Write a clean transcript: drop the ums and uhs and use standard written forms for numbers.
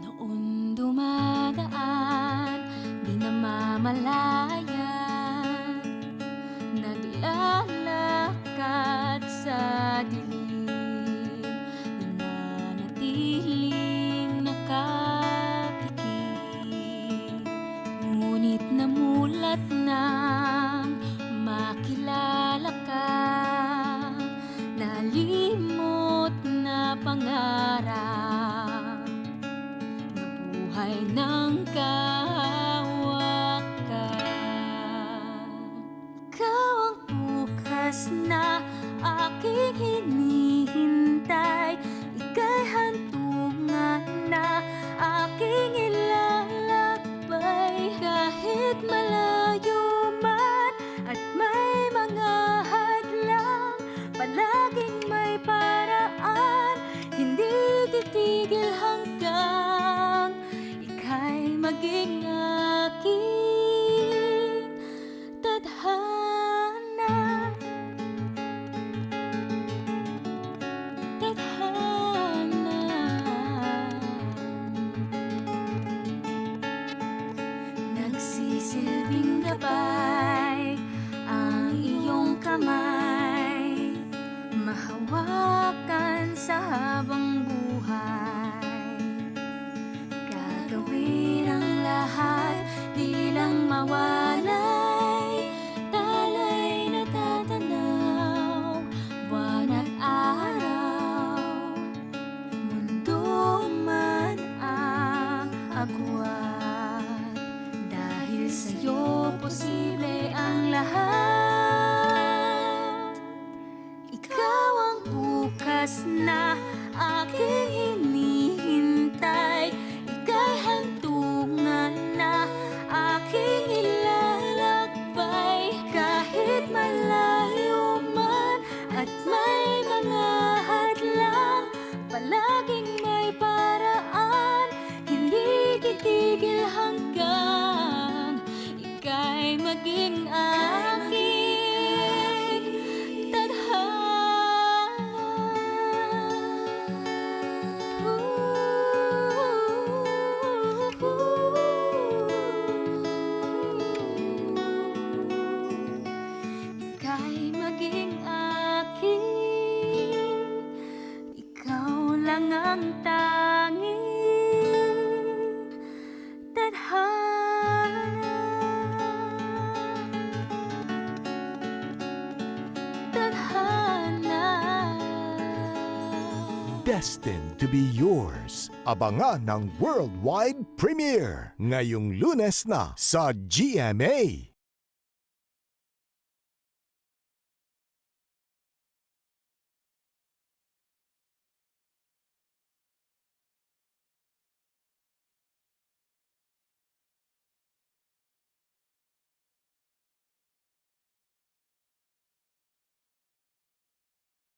Noon dumadaan, di namamalayan, naglalakad sa dilim, nananatiling nakapikit. Ngunit namulat nang makilala ka, nalimot na pangarap, buhay ng kahawakan. Ikaw ang bukas na aking hinihintay, ika'y hantungan na aking ilalakbay. Kahit malayo man at may mga hadlang, palaging may paraan, hindi titigil hanggang ika'y maging aking tadhana. Tadhana. Nagsisilbing gabay ang iyong kamay, mahawakan sa habang buhay. Gagawin ang lahat, di lang mawalay, talay na tatanaw, buwan at araw, mundo man ang agwat. Dahil sa'yo posible ang lahat. Ikaw ang bukas na aking hinihintay, ika'y hantungan na aking ilalakbay. Kahit malayo man at may mga hadlang, palaging may paraan, hindi titigil hanggang ika'y maging aking tadhana. Ika'y maging aking, ikaw lang ang tanging tadhana. Tadhana. Destined to be yours. Abangan ng worldwide premiere ngayong Lunes na sa GMA.